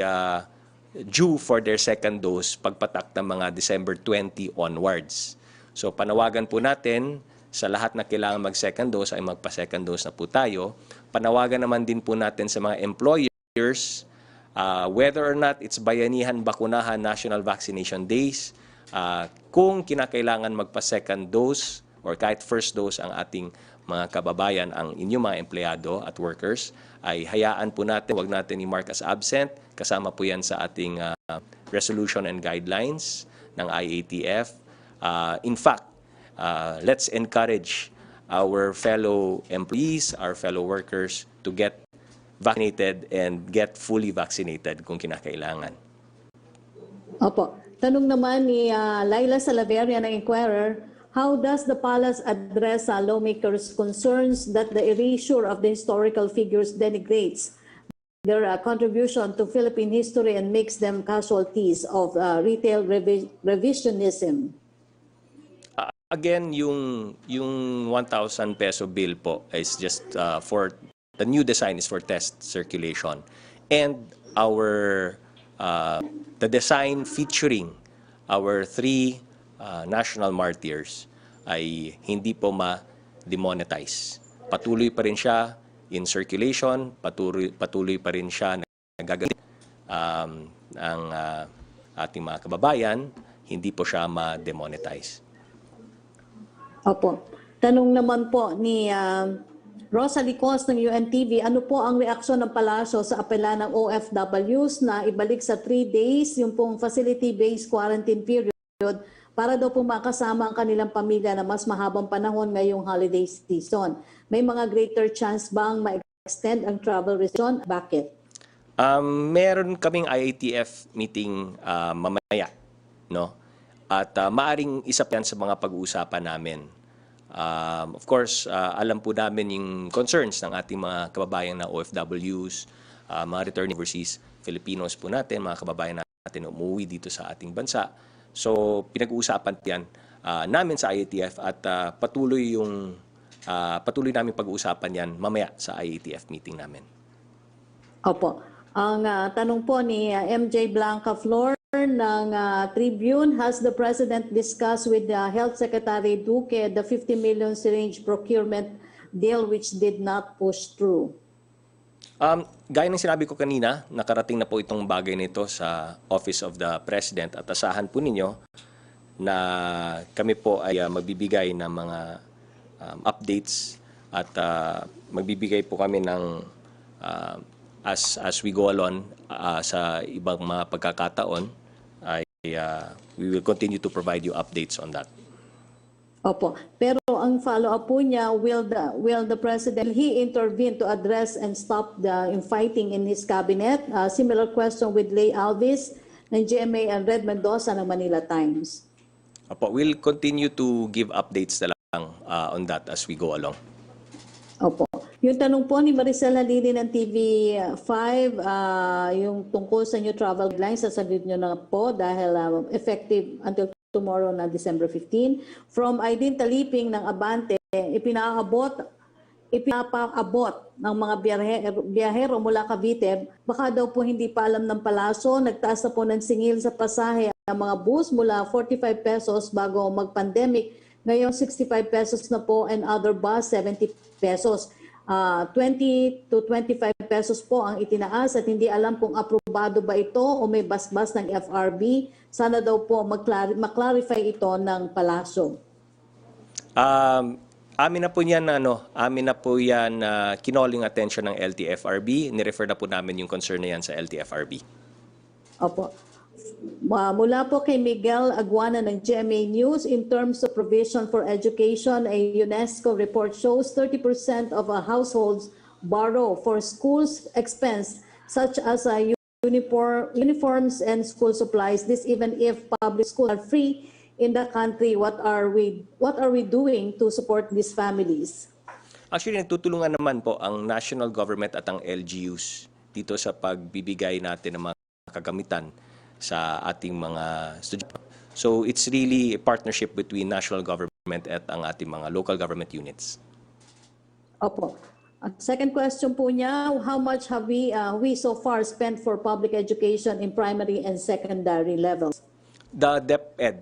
due for their second dose pagpatak ng mga December 20 onwards. So panawagan po natin sa lahat na kailangan mag-second dose ay magpa-second dose na po tayo. Panawagan naman din po natin sa mga employers, whether or not it's Bayanihan Bakunahan National Vaccination Days, kung kinakailangan magpa-second dose or kahit first dose ang ating mga kababayan, ang inyong mga empleyado at workers, ay hayaan po natin, huwag natin i-mark as absent. Kasama po yan sa ating resolution and guidelines ng IATF. In fact, let's encourage our fellow employees, our fellow workers to get vaccinated and get fully vaccinated kung kinakailangan.
Opo. Tanong naman ni Laila Salaveria ng Inquirer, how does the palace address lawmakers' concerns that the erasure of the historical figures denigrates their contribution to Philippine history and makes them casualties of retail revisionism?
Again, yung 1,000 peso bill po is just for, the new design is for test circulation. And our the design featuring our 3 national martyrs ay hindi po ma-demonetize. Patuloy pa rin siya in circulation, patuloy pa rin siya nagagamit ang ating mga kababayan, hindi po siya ma-demonetize.
Opo. Tanong naman po ni Rosa Licos ng UNTV, ano po ang reaksyon ng palasyo sa apela ng OFWs na ibalik sa 3 days yung pong facility-based quarantine period para daw po makasama ang kanilang pamilya na mas mahabang panahon ngayong holiday season? May mga greater chance bang ma-extend ang travel restriction? Bakit?
Meron kaming IATF meeting mamaya, no? At maaring isa pa yan sa mga pag-uusapan namin. Of course, alam po namin yung concerns ng ating mga kababayan na OFWs, mga returning overseas Filipinos po natin, mga kababayan natin na umuwi dito sa ating bansa. So, pinag-uusapan yan namin sa IATF at patuloy namin pag-uusapan yan mamaya sa IATF meeting namin.
Opo. Ang tanong po ni MJ Blanca Flor ng Tribune, has the President discussed with the Health Secretary Duque the 50 million syringe procurement deal which did not push through?
Gaya ng sinabi ko kanina, nakarating na po itong bagay nito sa Office of the President at asahan po ninyo na kami po ay magbibigay ng mga updates at magbibigay po kami ng as we go along sa ibang mga pagkakataon ay we will continue to provide you updates on that.
Opo. Pero ang follow-up po niya, will the President, he intervene to address and stop the infighting in his cabinet? Similar question with Lay Alvis ng GMA and Red Mendoza ng Manila Times.
Opo, we'll continue to give updates na lang on that as we go along.
Opo. Yung tanong po ni Maricel Halili ng TV5, yung tungkol sa new travel guidelines, sasagot nyo na po dahil effective until tomorrow na December 15. From Aidin Taliping ng Abante, ipinapaabot ng mga biyahero mula Cavite, baka daw po hindi pa alam ng palasyo, nagtaas na po ng singil sa pasahe ang mga bus mula 45 pesos bago mag-pandemic, ngayon 65 pesos na po, and other bus 70 pesos. 20 to 25 pesos po ang itinaas at hindi alam kung aprobado ba ito o may basbas ng FRB. Sana daw po maklarify ito ng palasyo.
Amin na po yan kinoling attention ng LTFRB. Nirefer na po namin yung concern na yan sa LTFRB.
Opo. Mula po kay Miguel Aguana ng GMA News, in terms of provision for education, a UNESCO report shows 30% of households borrow for schools expense such as uniforms and school supplies. This even if public schools are free in the country. What are we doing to support these families?
Actually, nagtutulungan naman po ang national government at ang LGUs dito sa pagbibigay natin ng mga kagamitan sa ating mga estudyante. So it's really a partnership between national government at ang ating mga local government units.
Opo. At second question po niya, how much have we so far spent for public education in primary and secondary levels?
The DepEd,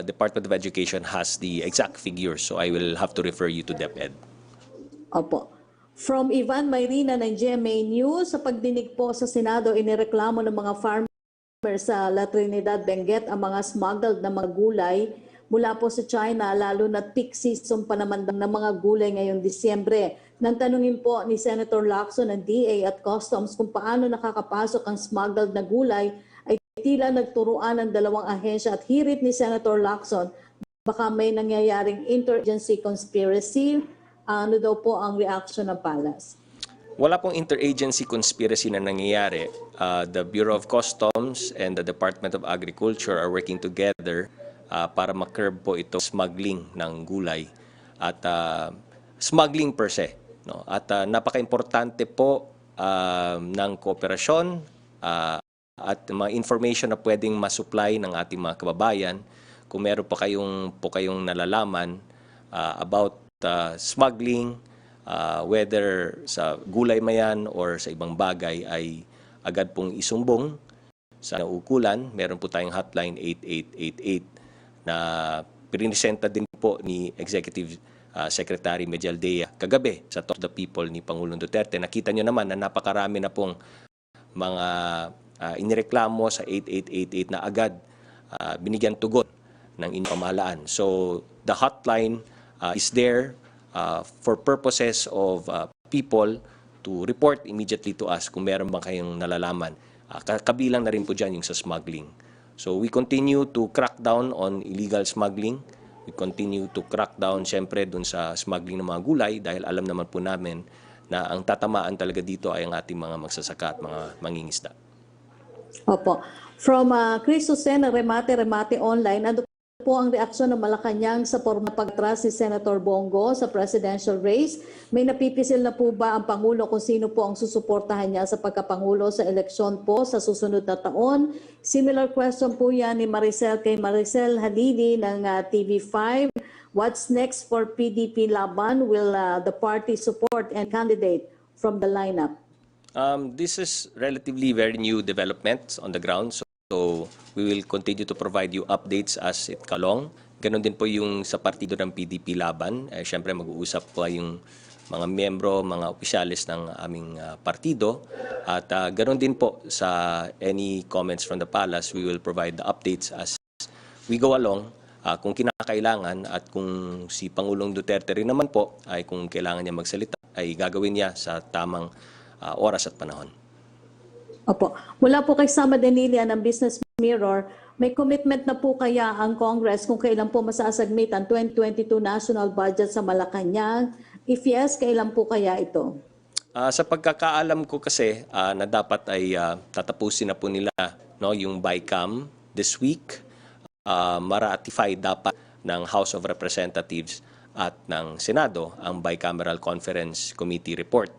Department of Education, has the exact figures, so I will have to refer you to DepEd.
Opo. From Ivan Mayrina ng GMA News, sa pagdinig po sa Senado, inireklamo ng mga farmers sa La Trinidad, Benguet ang mga smuggled na mga gulay mula po sa China, lalo na peak season pa naman ng mga gulay ngayong Disyembre. Nang tanungin po ni Senator Lacson ng DA at Customs kung paano nakakapasok ang smuggled na gulay, ay tila nagturuan ng dalawang ahensya at hirit ni Senator Lacson, baka may nangyayaring interagency conspiracy. Ano daw po ang reaction ng Palace?
Wala pong interagency conspiracy na nangyayari. The Bureau of Customs and the Department of Agriculture are working together para ma-curb po ito smuggling ng gulay at smuggling per se. No? At napaka-importante po ng kooperasyon at mga information na pwedeng masupply ng ating mga kababayan. Kung meron po kayong nalalaman about smuggling, whether sa gulay mayan or sa ibang bagay, ay agad pong isumbong sa naukulan. Meron po tayong hotline 8888 na pinipresenta din po ni Executive Secretary Medialdea kagabi sa Talk to the People ni Pangulong Duterte. Nakita nyo naman na napakarami na pong mga inireklamo sa 8888 na agad binigyan tugon ng inyong pamahalaan. So the hotline is there for purposes of people to report immediately to us kung meron bang kayong nalalaman. Kabilang na rin po dyan yung sa smuggling. So we continue to crack down on illegal smuggling. We continue to crack down siyempre dun sa smuggling ng mga gulay dahil alam naman po namin na ang tatamaan talaga dito ay ang ating mga magsasaka at mga mangingisda.
Opo. From Chris Jose ng Remate Online, ano po ang reaksyon ng Malacanang sa forma pagtras ni Senator Bongo sa presidential race? May napipisil na po ba ang Pangulo kung sino po ang susuportahan niya sa pagkapangulo sa eleksyon po sa susunod na taon? Similar question po yan ni Maricel kay Maricel Halili ng TV5. What's next for PDP Laban? Will the party support and candidate from the lineup?
This is relatively very new developments on the ground. So we will continue to provide you updates as it kalong. Ganon din po yung sa partido ng PDP Laban. Siyempre mag-uusap po yung mga miyembro, mga opisyalis ng aming partido. At ganon din po sa any comments from the Palace, we will provide the updates as we go along. Kung kinakailangan at kung si Pangulong Duterte rin naman po ay kung kailangan niya magsalita ay gagawin niya sa tamang oras at panahon.
Opo. Mula po kay Sama Denilia ng Business Mirror, may commitment na po kaya ang Congress kung kailan po masasagmit ang 2022 national budget sa Malacanang? If yes, kailan po kaya ito?
Sa pagkakaalam ko kasi na dapat ay tatapusin na po nila yung BICAM this week. Maratify dapat ng House of Representatives at ng Senado ang Bicameral Conference Committee report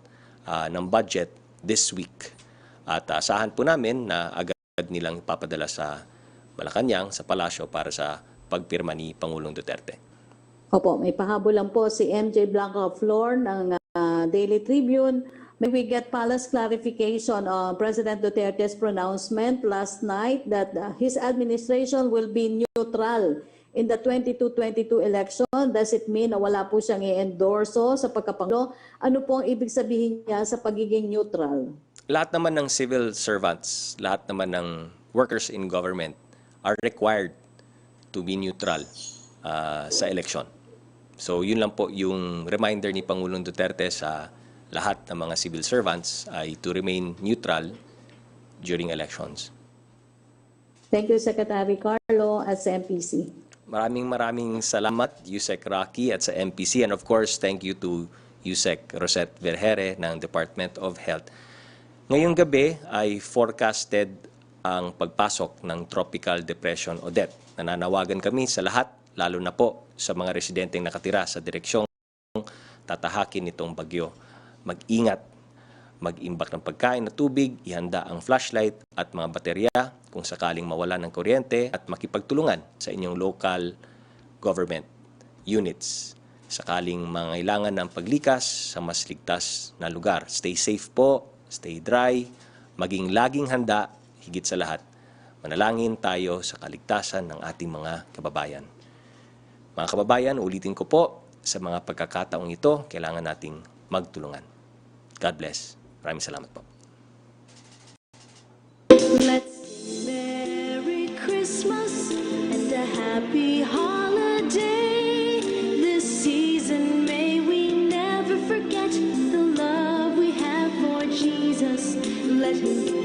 ng budget this week. At asahan po namin na agad nilang ipapadala sa Malacanang, sa Palasyo para sa pagpirma ni Pangulong Duterte.
Opo, may pahabol lang po si MJ Blanco Flor ng Daily Tribune. May we get Palace clarification on President Duterte's pronouncement last night that his administration will be neutral in the 2022 election? Does it mean na wala po siyang i-endorso sa pagkapangulo? Ano po ang ibig sabihin niya sa pagiging neutral?
Lahat naman ng civil servants, lahat naman ng workers in government are required to be neutral sa election. So yun lang po yung reminder ni Pangulong Duterte sa lahat ng mga civil servants ay to remain neutral during elections.
Thank you, Secretary Karlo at sa MPC.
Maraming salamat, Yusek Rocky at sa MPC. And of course, thank you to Yusek Rosette Vergere ng Department of Health. Ngayong gabi ay forecasted ang pagpasok ng Tropical Depression Odette. Nananawagan kami sa lahat, lalo na po sa mga residenteng nakatira sa direksyong tatahakin nitong bagyo. Mag-ingat, mag-imbak ng pagkain at tubig, ihanda ang flashlight at mga baterya, kung sakaling mawala ng kuryente at makipagtulungan sa inyong local government units sakaling mangailangan ng paglikas sa mas ligtas na lugar. Stay safe po, stay dry, maging laging handa, higit sa lahat. Manalangin tayo sa kaligtasan ng ating mga kababayan. Mga kababayan, ulitin ko po, sa mga pagkakataong ito, kailangan nating magtulungan. God bless. Maraming salamat po.
Let's sing Merry Christmas and a happy holiday. This season may we never forget the love we have for Jesus. Let him